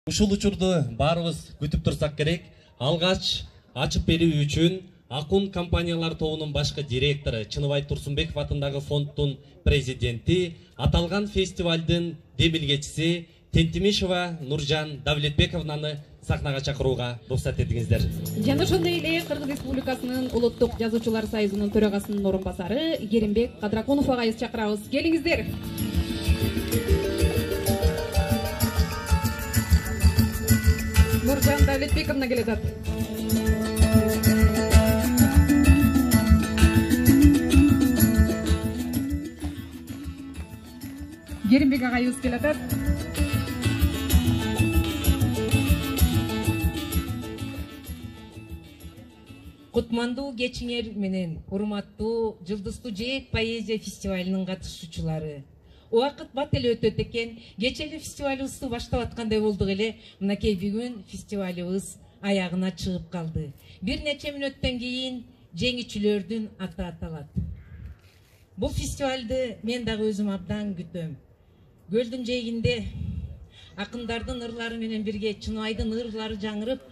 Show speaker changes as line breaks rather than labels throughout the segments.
Ушул учурду баарыбыз күтүп турсак керек. Алгач ачып берүү үчүн Акун компаниялар тобунун башкы директору Чыныбай Турсунбеков атындагы фонддун президенти, аталган фестивалдын демилгечиси Тентимишева Нуржан Давлетбековнаны сахнага чакырууга уруксат этиңиздер.
Жана ошондой эле Кыргыз Республикасынын Улуттук Жазуучулар союзунун төрагасынын орун басары Керимбек Кадракунов агайыбызды чакырабыз. Келиңиздер. Нуржан Давлетбековна келе жатат. Керимбек агайыбыз келе жатат.
Кутмандуу кечиңер менен урматтуу Жылдыздуу Жээк поэзия фестивалынын катышуучулары. Убакыт бат эле өтөт экен. Кече эле фестивалыбызды баштап аткандай болдук эле. Мынакей бүгүн фестивалыбыз аягына чыгып калды. Бир нече мүнөттөн кийин жеңүүчүлөрдүн аты аталат. Бул фестивалды мен дагы өзүм абдан күтөм. Көлдүн жээгинде акындардын ырлары менен бирге Чыныбайдын ырлары жаңырып,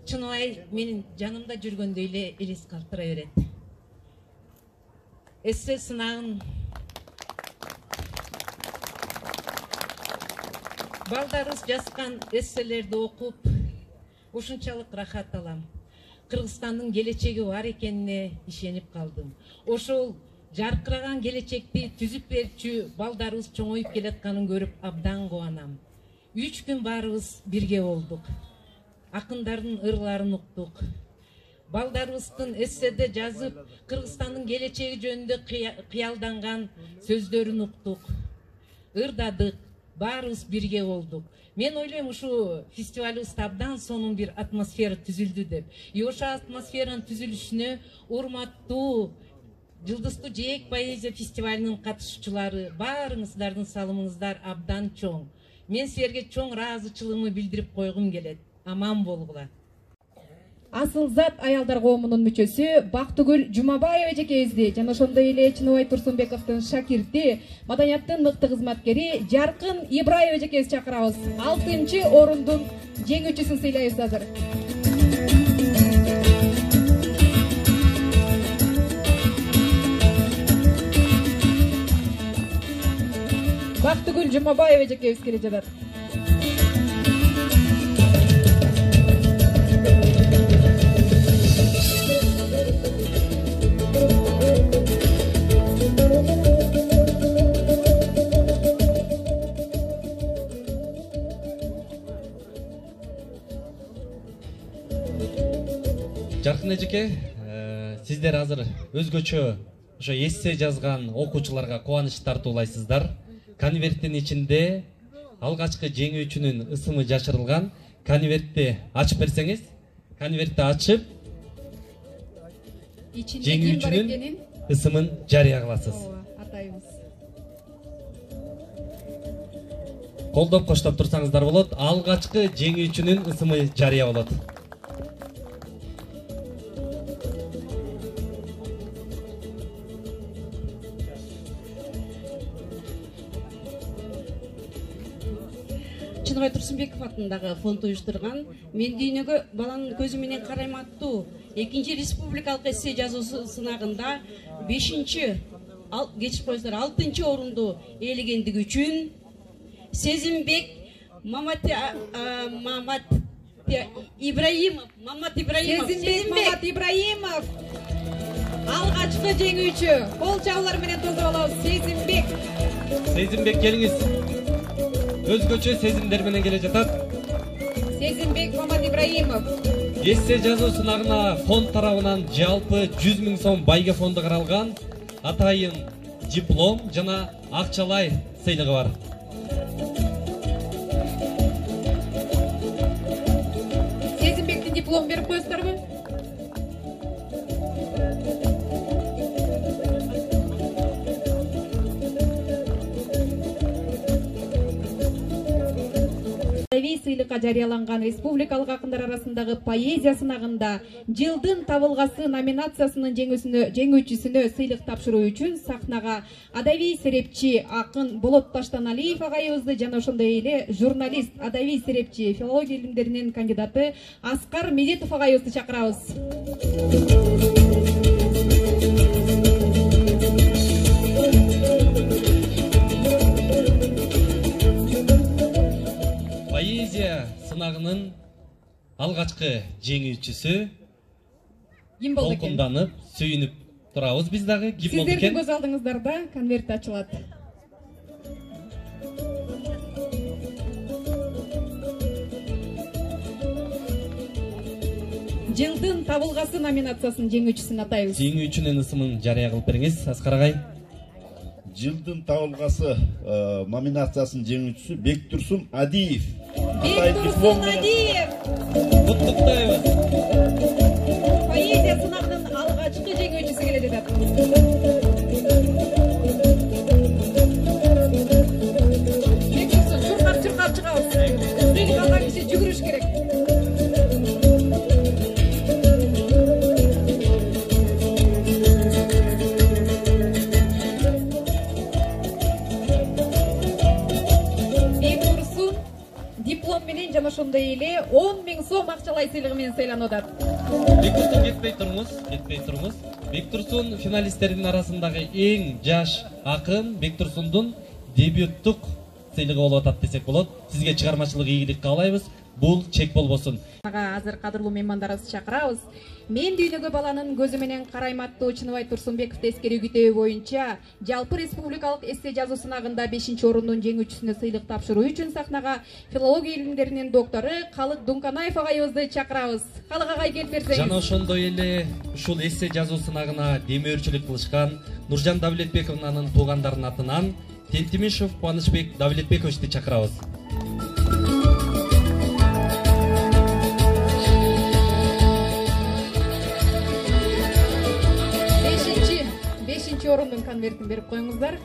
Чыныбай менин жанымда жүргөндөй эле элес калтыра берет. Эссе сынагын балдарыбыз жазган эсселерди окуп, ушунчалык рахат алам. Кыргызстандын келечеги бар экенине ишенип калдым. Ошол жаркыраган келечекти түзүп берчү балдарыбыз чоңоюп келатканын көрүп абдан кубанам. 3 күн баарыбыз бирге болдук. Акындардын ырларын уктук. Балдарыбыздын эсседе жазып, Кыргызстандын келечеги жөнүндө кыялданган сөздөрүн уктук. Ырдадык, баарыбыз бирге болдук. Мен ойлойм, ушу фестивалыбызда абдан сонун бир атмосфера түзүлдү деп. Ошо атмосферанын түзүлүшүнө урматтуу Жылдыздуу Жээк поэзия фестивалынын катышуучулары, баарыңыздардын салымыңыздар абдан чоң. Мен силерге чоң ыраазычылыгымды билдирип койгум келет. Аман болгула.
Асыл зат аялдар коомунун мүчөсү Бактыгүл Жумабаева эжекебизди жана ошондой эле Чыныбай Турсунбековдун шакирти, маданияттын мыкты кызматкери Жаркын Ибраева эжекебизди чакырабыз. 6-орундун жеңүүчүсүн сыйлайбыз азыр. Бактыгүл Жумабаева эжекебиз келе жатат.
Жаркын эжеке, сиздер азыр өзгөчө ошо эссе жазган окуучуларга кубаныч тартуулайсыздар. Конверттин ичинде алгачкы жеңүүчүнүн ысымы жашырылган. Конвертти ачып берсеңиз, конвертти ачып жеңүүчүнүн ысымын жарыя кыласыз.
Атайбыз.
Колдоп коштоп турсаңыздар болот. Алгачкы жеңүүчүнүн ысымы жарыя болот.
Чыныбай Турсунбеков атындагы фонд уюштурган "Мен дүйнөгө баланын көзү менен карайм" аттуу 2-чи республикалык эссе жазуу сынагында 5-чи, кечирип коюңуздар, 6-орунду ээлегендиги үчүн Сезимбек Мамат Ибраимов
алгачкы жеңүүчү. Кол чабуулар менен тоздуруп алабыз.
Сезимбек келиңиз. Өзгөчө сезимдер менен келе жатат.
Сезимбек Мамат Ибраимов.
Эссе жазуу сынагына фонд тарабынан жалпы 100 000 сом байга фонду каралган. Атайын диплом жана акчалай сыйлыгы бар.
Сезимбектин дипломун берип коесуздарбы? сыйлыкка жарыяланган республикалык акындар арасындагы поэзия сынагында жылдын табылгасы номинациясынын жеңүүчүсүнө сыйлык тапшыруу үчүн сахнага адабий серепчи акын Болот Таштаналиев агайыбызды жана ошондой эле журналист, адабий серепчи, филология илимдеринин кандидаты Аскар Медетов агайыбызды чакырабыз.
Поэзия сынагынын алгачкы жеңүүчүсү
Ким болду экен?
Толкунданып, сүйүнүп турабыз биз дагы. Ким болду экен?
Сиздердин көз алдыңыздарда конверт ачылат. Жылдын табылгасы номинациясынын жеңүүчүсүн атайбыз.
Жеңүүчүнүн ысымын жарыя кылып бериңиз, Аскар агай.
Жылдын табылгасы номинациясынын жеңүүчүсү Бектурсун Адиев.
Бектурсун Адиев.
Куттуктайбыз.
Поэзия сынагынын алгачкы жеңүүчүсү келе жатат. Бектурсун, чуркап чыгабыз. Сыйлык алган киши жүгүрүш керек. Диплом менен жана ошондой эле 10.000 сом акчалай сыйлыгы менен сыйланып атат.
Бектурсун кетпей туруңуз. Бектурсун финалисттердин арасындагы эң жаш акын, Бектурсундун дебюттук сыйлыгы болуп атат десек болот. Сизге чыгармачылык ийгилик каалайбыз. Бул чек болбосун.
Азыр кадырлуу меймандарыбызды чакырабыз. Мен дүйнөгө баланын көзү менен карайм аттуу Чыныбай Турсунбековду эскерүү күтөбү боюнча жалпы республикалык эссе жазуу сынагында 5-орундун жеңүүчүсүнө сыйлык тапшыруу үчүн сахнага филология илимдеринин доктору Калык Дунканаев агайыбызды чакырабыз. Калык агай келип берсеңиз.
Жана ошондой эле ушул эссе жазуу сынагына демөөрчүлүк кылышкан Нуржан Давлетбековнанын туугандарынын атынан Тентимишев Кубанычбек Давлетбековичти чакырабыз.
Орундун конвертин берип коюңуздар.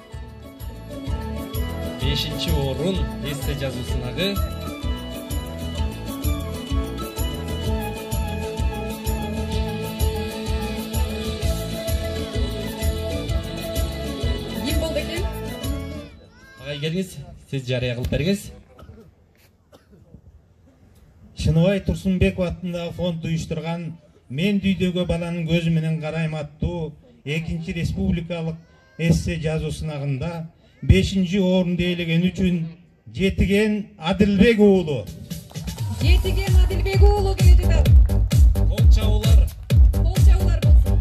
5-орун эссе жазуу сынагы.
Ким болду экен?
Агай келиңиз, сиз жарыя кылып бериңиз.
Чыныбай Турсунбеков атындагы фонд уюштурган «Мен дүйдөгө баланын көзү менен карайм» аттуу 2-чи республикалык эссе жазуу сынагында 5-орунду ээлеген үчүн Жетиген Адилбек уулу.
Жетиген Адилбек уулу келе жатат.
Кол чабуулар
болсун.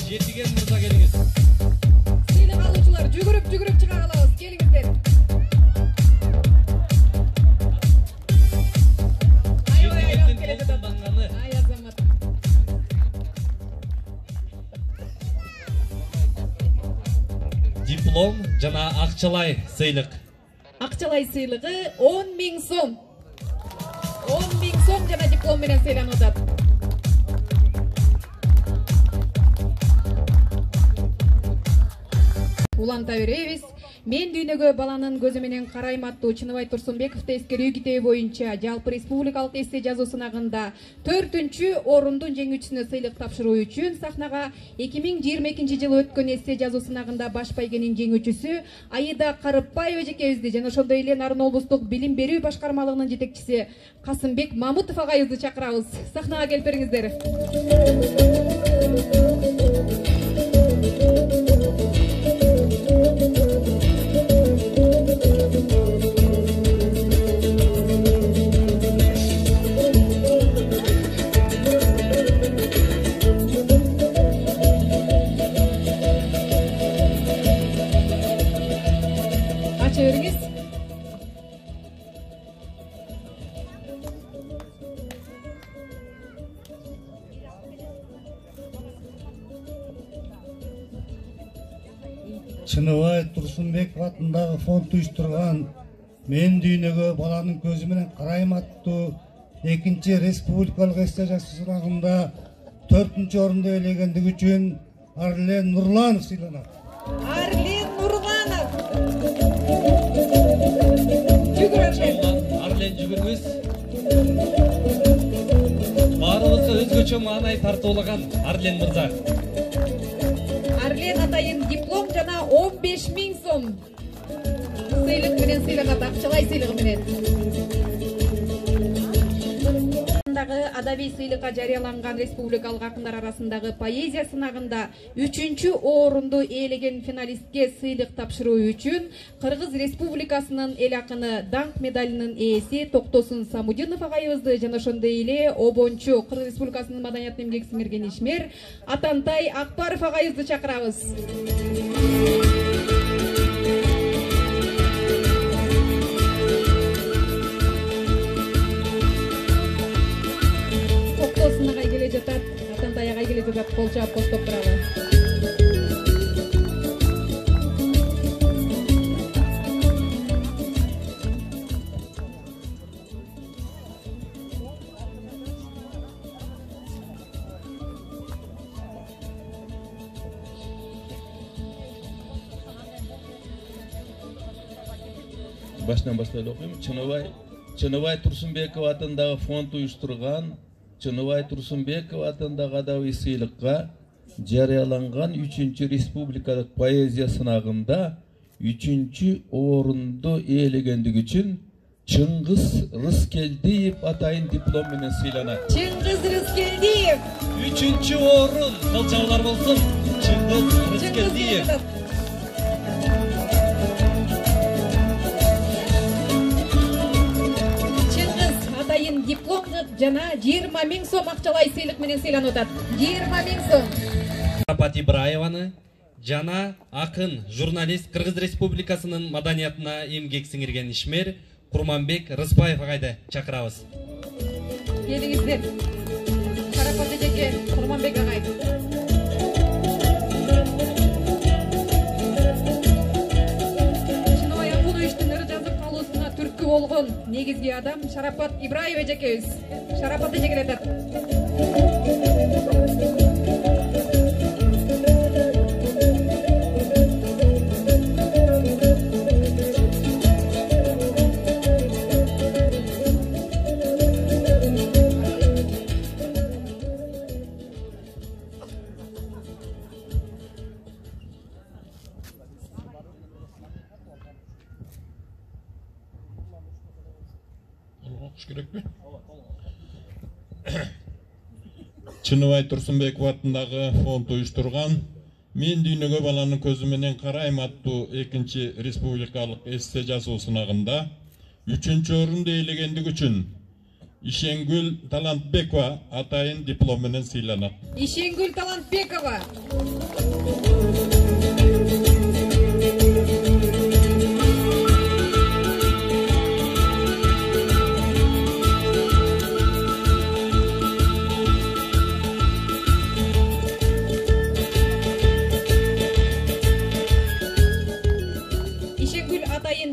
Жетиген мырза келиңиз.
Сыйлык алуучулар жүгүрүп чыга калабыз. Келиңиздер.
Жетигендин колдонганы.
Ай азамат.
Диплом жана акчалай сыйлык.
Акчалай сыйлыгы 10.000 сом. 10.000 сом жана диплом менен сыйланып атат. Уланта беребиз. Мен дүйнөгө баланын көзү менен карайм аттуу Чыныбай Турсунбековду эскерүү күтөбү боюнча жалпы республикалык эссе жазуу сынагында 4-орундун жеңүүчүсүнө сыйлык тапшыруу үчүн сахнага 2022 жылы өткөн эссе жазуу сынагында баш байгенин жеңүүчүсү Аида Карыпбаева эжекебизди жана ошондой эле Нарын облустук билим берүү башкармалыгынын жетекчиси Касымбек Мамутов агайыбызды чакырабыз. Сахнага келип бериңиздер. Aça beriniz.
Чыныбай Турсунбеков атындагы фонд уюштурган «Мен дүйнөгө баланын көзү менен карайм» аттуу 2-чи республикалык эссе жазуу сынагында 4-орунду ээлегендиги үчүн Арлен Нурланов сыйланат.
Арлен Нурланов.
Арлен менен жүгүрүбүз. Баарыбызга өзгөчө маанай тартуулаган Арлен мырза.
Арлен атайын диплом жана 15.000 сом сыйлык менен сыйлагат, акчалай сыйлыгы менен. Адабий сыйлыкка жарыяланган республикалык акындар арасындагы поэзия сынагында 3-чү орунду ээлеген финалистке сыйлык тапшыруу үчүн Кыргыз Республикасынын эл акыны даңк медалынын ээси Токтосун Самудинов агайыбызды жана ошондой эле обончу Кыргыз Республикасынын маданиятын эмгек сиңирген ишмер Атантай Акбаров агайыбызды чакырабыз. Атантай агай келе жатат, кол чаап коштоп туралы.
Baştan başlayalım okuyayım. Чыныбай Турсунбеков атындагы фонд уюштурган Чыныбай Турсунбеков атындагы адабий сыйлыкка жарыяланган 3-чү республикалык поэзия сынагында 3-чү орунду ээлегендиги үчүн Чыңгыз Рыскелдиев атайын диплом менен сыйланат.
Чыңгыз Рыскелдиев
3-чү орун, кылчалар болсун. Чыңгыз Рыскелдиев.
Диплом жана 20.000 сом акчалай сыйлык менен сыйланып атат. 20.000 сом.
Шарапат Ибраеваны жана акын, журналист Кыргыз Республикасынын маданиятына эмгек сиңирген ишмер Курманбек Рыспаев агайды чакырабыз.
Келиңиздер. Шарапат эжеке, Курманбек агай. Болгон негизги адам Шарапат Ибраев эжекебиз. Шарапат эже келет.
Чыныбай Турсунбеков атындагы фонд уюштурган Мен дүйнөгө баланын көзү менен карайм аттуу 2-чи республикалык эссе жазуу сынагында 3-чү орунду ээлегендиги үчүн Ишенгүл Талантбекова атайын диплом менен сыйланат.
Ишенгүл Талантбекова.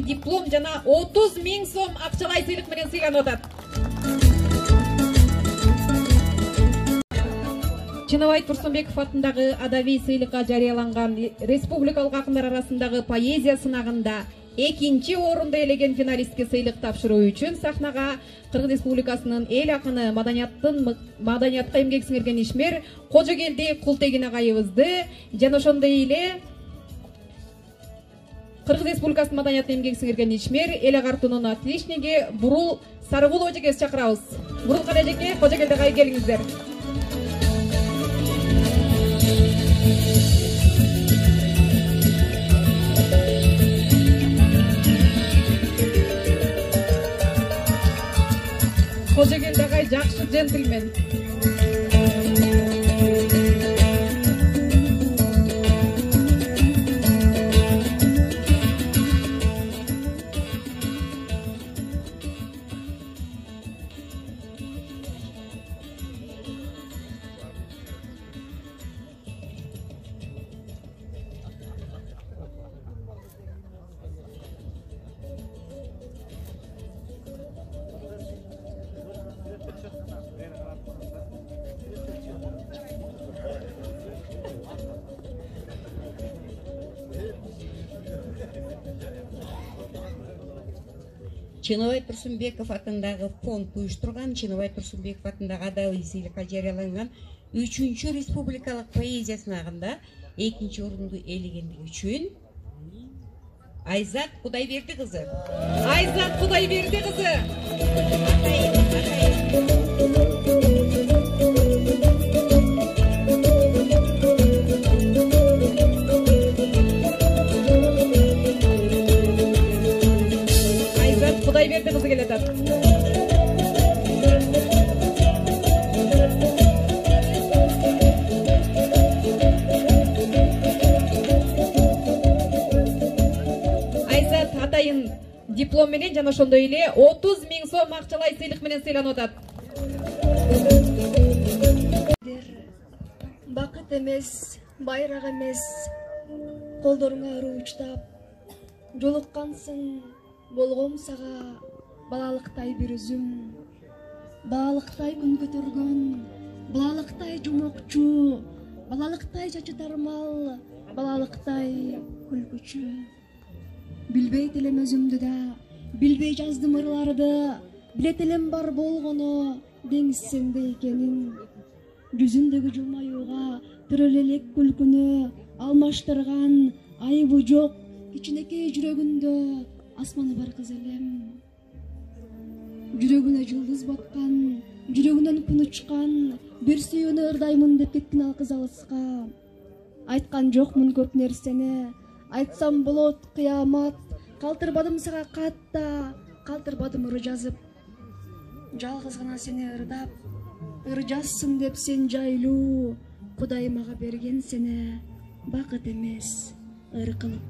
Диплом жана 30.000 сом акчалай сыйлык менен сыйланып атат. Чыныбай Турсунбеков атындагы адабий сыйлыкка жарыяланган республикалык акындар арасындагы поэзия сынагында 2-чи орунду ээлеген финалистке сыйлык тапшыруу үчүн сахнага Кыргыз Республикасынын эл акыны маданиятка эмгек сиңирген ишмер Кожогелди Култегин агайыбызды жана ошондой эле Кыргыз Республикасынын маданиятына эмгек сиңирген ишмер эл агартуунун отличниги Бурул Сарыгулов эжекебизди чакырабыз. Бурулкан эжеке, Кожогелди агай келиңиздер. Кожогелди агай жакшы джентльмен.
Чыныбай Турсунбеков атындагы фонд уюштурган, Чыныбай Турсунбеков атындагы адабий сыйлыкка жарыяланган 3-чү республикалык поэзия сынагында 2-чи орунду ээлегендиги үчүн Айзат Кудайберди кызы.
Айзат Кудайберди кызы. Айзат Кудайберди кызы келатат. Атайын диплом менен жана ошондой эле 30 000 сом акчалай сыйлык менен сыйланып атат.
Бакыт эмес, байрак эмес, колдоруңа уруучтап, жолуккансың, болгом сага балалыктай бир үзүм, балалыктай күн көтөргөн, балалыктай жумокчу, балалыктай чачы тармал, балалыктай күлкүчү. Билбейт элем өзүмдү да, билбей жаздым ырларды, билет элем бар болгону, деңиз сенде экенин. Жүзүндөгү жылмаюуга төрөлелек күлкүнү алмаштырган айыбы жок кичинекей жүрөгүндө асманы бар кыз элем. Жүрөгүнө жылдыз баткан, жүрөгүнөн күн учкан, бир сүйүүнү ырдаймын деп кеткен ал кыз алыска. Айткан жокмун көп нерсени, айтсам болот кыямат, калтырбадым сага катта, калтырбадым ыр жазып. Жалгыз гана сени ырдап, ыр жазсын деп сен жайлуу, Кудай мага берген сени бакыт эмес, ыр кылып.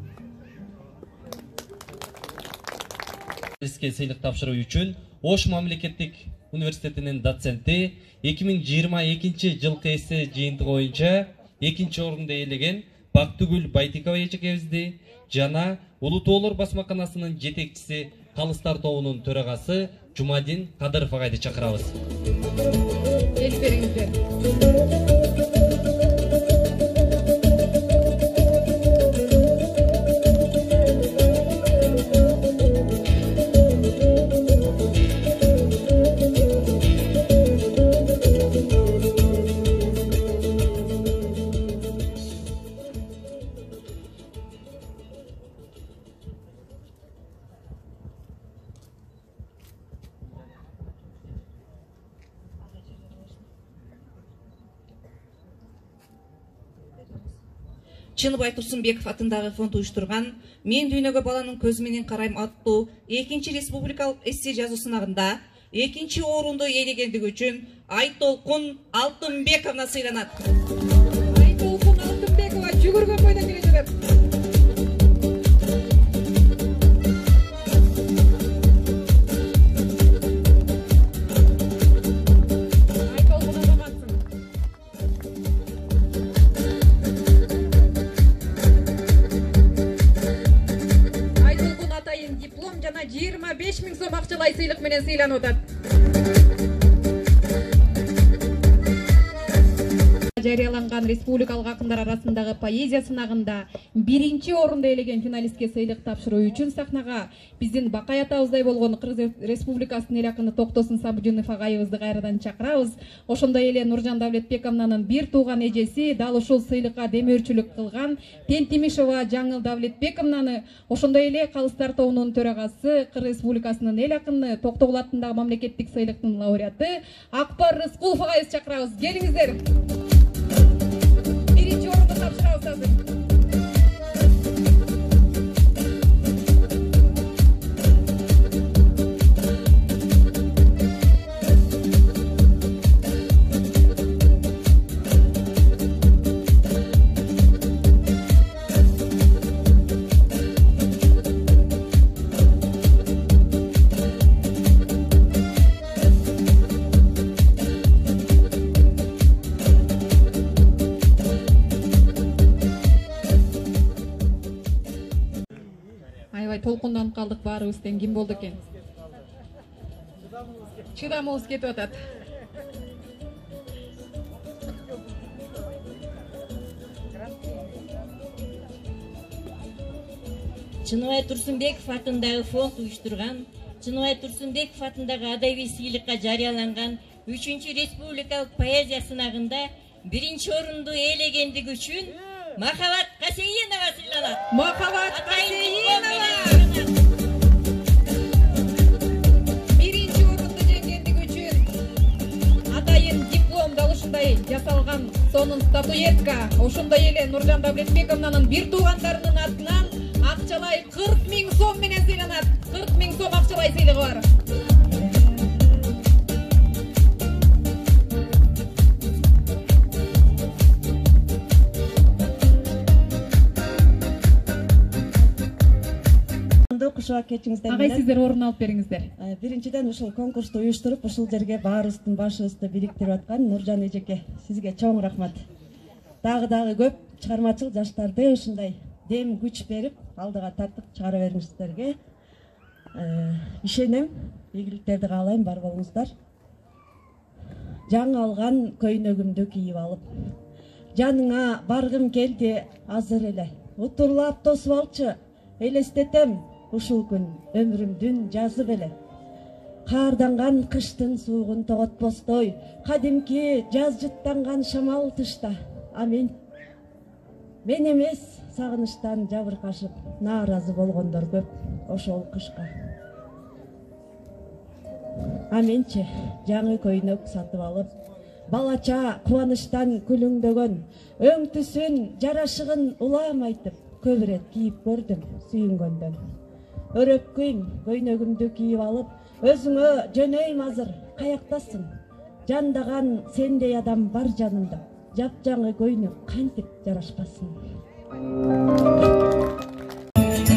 Сыйлык тапшыруу үчүн Ош мамлекеттик университетинин доценти 2022 жылкы эссе жыйынтыгы боюнча 2-чи орунду ээлеген Бактыгүл Байтикова эжекебизди жана Улуу Тоолор басмаканасынын жетекчиси Калыстар тобунун төрагасы Жумадин Кадыров агайды чакырабыз.
Келип бериңиздер.
Чыныбай Турсунбеков атындагы фонд уюштурган «Мен дүйнөгө баланын көзү менен карайм» аттуу 2-чи республикалык эссе жазуу сынагында 2-чи орунду ээлегендиги үчүн Айтолкун Алтынбековна сыйланат.
Айтолкун Алтынбекова жүгүргөн бойдон келе жатат. Диплом жана 25 000 сом акчалай сыйлык менен сыйланып атат. Жарыяланган республикалык акындар арасындагы поэзия сынагында 1-чи орунду ээлеген финалистке сыйлык тапшыруу үчүн сахнага биздин Бакай атабыздай болгон Кыргыз Республикасынын эл акыны Токтосун Сабыжынов агайыбызды кайрадан чакырабыз. Ошондой эле Нуржан Давлетбековнанын бир тууган эжеси дал ушул сыйлыкка демөөрчүлүк кылган Тентимишова Жаңыл Давлетбековнаны, ошондой эле Калыстар тобунун төрагасы Кыргыз Республикасынын эл акыны Токтогул атындагы мамлекеттик сыйлыктын лауреаты Акбар Рыскулов агайыбызды чакырабыз. Келиңиздер. Биринчи орунду тапшырабыз азыр. Аябай толкунданып калдык баарыбыз тең. Ким болду экен? Чыдамыбыз кетип атат.
Чыныбай Турсунбеков атындагы фонд уюштурган Чыныбай Турсунбеков атындагы адабий сыйлыкка жарыяланган 3-чү республикалык поэзия сынагында 1-чи орунду ээлегендиги үчүн Махабат Касейинова сыйланат.
Махабат Касейинова 1-чи орунду жеңгендиги үчүн атайын диплом да ушундай жасалган сонун статуэтка, ошондой эле Нуржан Давлетбековнанын бир туугандарынын атынан акчалай 40 000 сом менен сыйланат. 40 000 сом акчалай сыйлыгы бар.
Кушак кетиңиздер
менен. Агай сиздер орун алып бериңиздер.
Биринчиден ушул конкурсту уюштуруп, ушул жерге баарыбыздын башыбызды бириктирип аткан Нуржан эжеке, сизге чоң рахмат. Дагы көп чыгармачыл жаштарды ушундай дем күч берип, алдыга тартып чыгара бериңиздерге ишенем. Ийгиликтерди каалайм, бар болуңуздар. Жаңы алган көйнөгүмдү кийип алып, жаныңа баргым келди азыр эле. Утурлап тосуп алчы, элестетем ушул күн өмүрүмдүн жазы беле. Каарданган кыштын суугун тоготпостой, кадимки жаз жыттанган шамал тышта. Мен эмес сагынычтан жабыркашып, нааразы болгондор көп ошол кышка. Менчи жаңы көйнөк сатып алып, балача кубанычтан күлүңдөгөн, өң түсүн жарашыгын улам айтып, көп ирет кийип көрдүм сүйүнгөндөн. Өрөпкүйм көйнөгүмдү кийип алып, өзүңө жөнөйм азыр, каяктасың? Жандаган сендей адам бар жанымда, жапжаңы көйнөк кантип жарашпасын?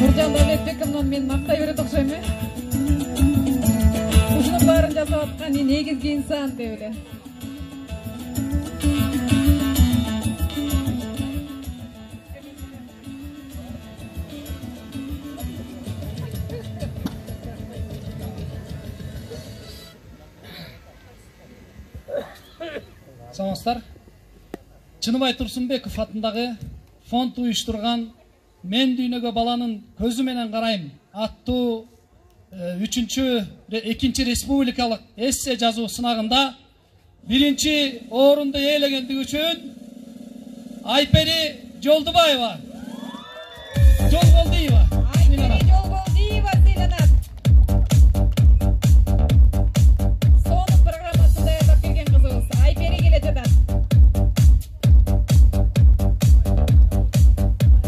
Нуржан Давлетбековнан мен мактай берет окшойм э? Ушунун баарын жасап аткан негизги инсан деп эле.
Саламатсыздар. Чыныбай Турсунбеков атындагы фонд уюштурган "Мен дүйнөгө баланын көзү менен карайм" аттуу 2-чи республикалык эссе жазуу сынагында 1-чи орунду ээлегендиги үчүн Айпери Жолдубаева, Жолголдиева сыйланат.
Сонун программасын даярдап берген кызыбыз Айпери келе жатат.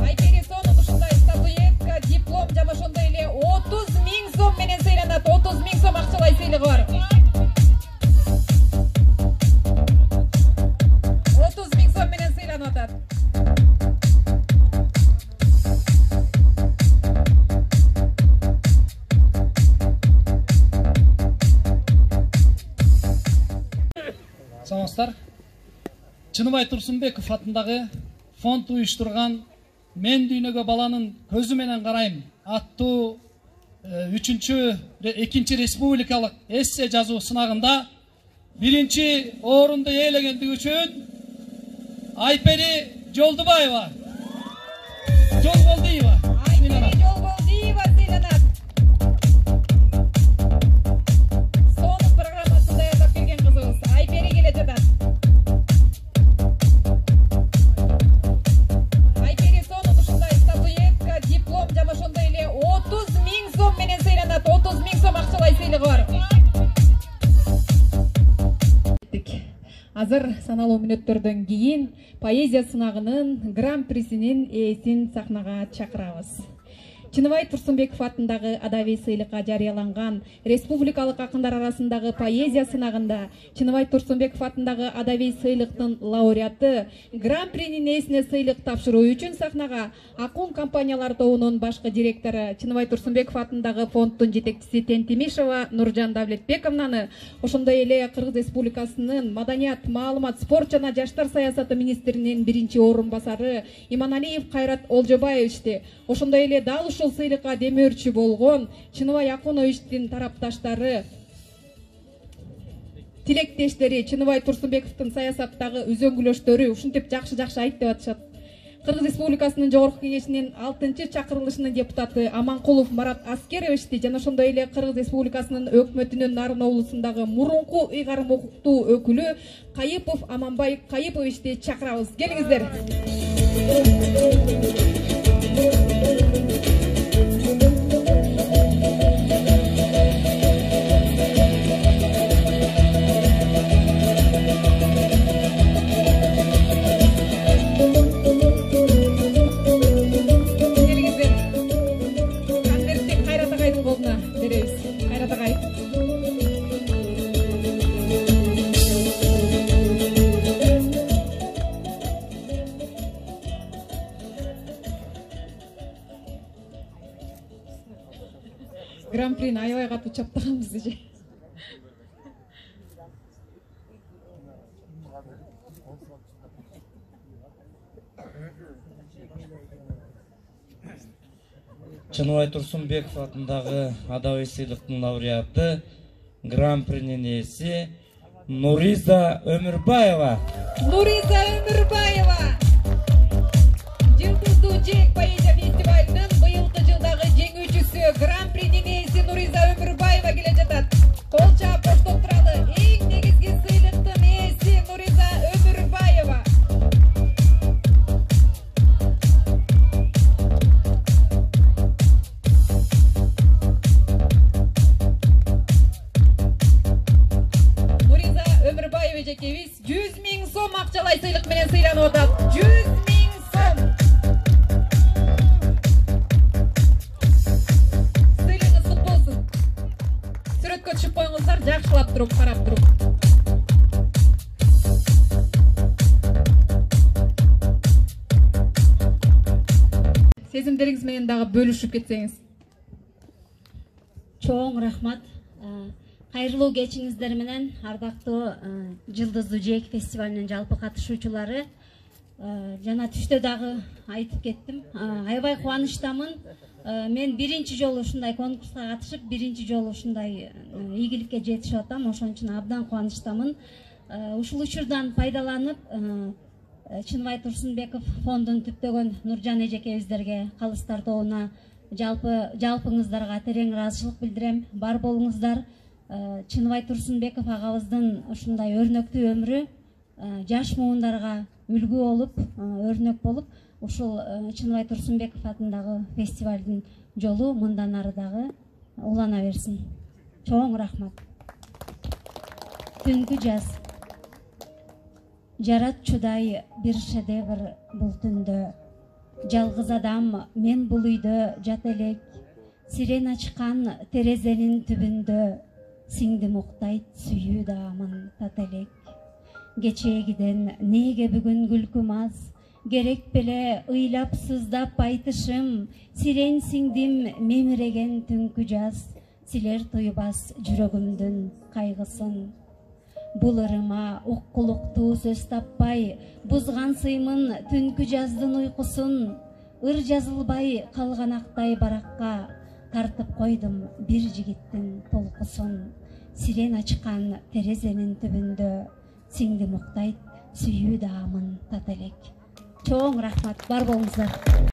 Айпери сонун ушундай статуэтка, диплом жана ошондой эле 30 000 сом менен сыйланат. 30 000 сом акчалай сыйлыгы бар. 30 000 сом менен сыйланып атат.
Саламатсыздар. Чыныбай Турсунбеков атындагы фонд уюштурган "Мен дүйнөгө баланын көзү менен карайм" аттуу 2-чи республикалык эссе жазуу сынагында 1-чи орунду ээлегендиги үчүн Айпери Жолдубаева, Жолголдиева сыйланат.
Сонун программасын даярдап берген кызыбыз Айпери келе жатат. Айпери сонун ушундай статуэтка, диплом жана ошондой эле 30 000 сом менен сыйланат. 30 000 сом акчалай сыйлыгы бар. Азыр саналуу мүнөттөрдөн кийин поэзия сынагынын гран-присинин ээсин сахнага чакырабыз. Чыныбай Турсунбеков атындагы адабий сыйлыкка жарыяланган республикалык акындар арасындагы поэзия сынагында Чыныбай Турсунбеков атындагы адабий сыйлыктын лауреаты гран-принин ээсине сыйлык тапшыруу үчүн сахнага Акун компаниялар тобунун башкы директору Чыныбай Турсунбеков атындагы фонддун жетекчиси Тентимишева Нуржан Давлетбековнаны, ошондой эле Кыргыз Республикасынын маданият, маалымат, спорт жана жаштар саясаты министринин 1-чи орун басары Иманалиев Кайрат Олжобаевичти, ошондой эле дал ушул сыйлыкка демөөрчү болгон Чыныбай Акуновичтин тарапташтары, тилектештери, Чыныбай Турсунбековдун саясаттагы үзөңгүлөштөрү ушинтип жакшы айт деп атышат. Кыргыз Республикасынын Жогорку Кеңешинин 6-чакырылышынын депутаты Аманкулов Марат Аскеровичти жана ошондой эле Кыргыз Республикасынын өкмөтүнүн Нарын облусундагы мурунку ыйгарым укуктуу өкүлү Кайыпов Аманбай Кайыповичти чакырабыз. Келиңиздер. Гран-прини аябай катуу чаптаганбыз же.
Чыныбай Турсунбеков атындагы Адабий сыйлыктын лауреаты, гран-принин ээси Нуриза Өмүрбаева.
Нуриза Өмүрбаева. Жылдыздуу жек поэзия фестивалынын быйылкы жылдагы жеңүүчүсү, гран-принин ээси Нуриза Өмүрбаева келе жатат. Кол чаап коштоп туралы. Эң негизги сыйлыктын ээси Нуриза Өмүрбаева. Нуриза Өмүрбаева эжекебиз 100 000 сом акчалай сыйлык менен сыйланып атат. 100 000 сом. Сыйлыгыңыз кут болсун. Сүрөткө түшүп коюңуздар, жакшылап туруп, карап туруп. Сезимдериңиз менен дагы бөлүшүп кетсеңиз.
Чоң рахмат. Кайрылуу кечиңиздер менен ардактуу Жылдыздуу жээк фестивалынын жалпы катышуучулары. Жана түштө дагы айтып кеттим. Аябай кубанычтамын. Мен биринчи жолу ушундай конкурска катышып, биринчи жолу ушундай ийгиликке жетишип атам. Ошон үчүн абдан кубанычтамын. Ушул учурдан пайдаланып, Чыныбай Турсунбеков фондун түптөгөн Нуржан эжекебиздерге, калыстар тобуна, жалпыңыздарга терең ыраазычылык билдирем. Бар болуңуздар. Чыныбай Турсунбеков агабыздын ушундай өрнөктүү өмүрү жаш муундарга үлгү болуп, өрнөк болуп, ушул Чыныбай Турсунбеков атындагы фестивалдын жолу мындан ары дагы улана берсин. Чоң рахмат. Түнкү жаз. Жаратчудай бир шедевр бул түндө. Жалгыз адам мен бул үйдө жат элек. Сирена чыккан терезенин түбүндө. Сиңди муктайт сүйүү даамын тат элек. Кечегиден неге бүгүн күлкүм аз? Керек беле ыйлап сыздап айтышым. Сирен сиңдим мемиреген түнкү жаз. Силер туйбас жүрөгүмдүн кайгысын. Бул ырыма уккулуктуу сөз таппай, бузган сыймын түнкү жаздын уйкусун. Ыр жазылбай калганактай баракка, тартып койдум бир жигиттин толкусун. Сирен ачкан терезенин түбүндө, сиңди муктайт сүйүү даамын тат элек. Чоң рахмат, бар болуңуздар.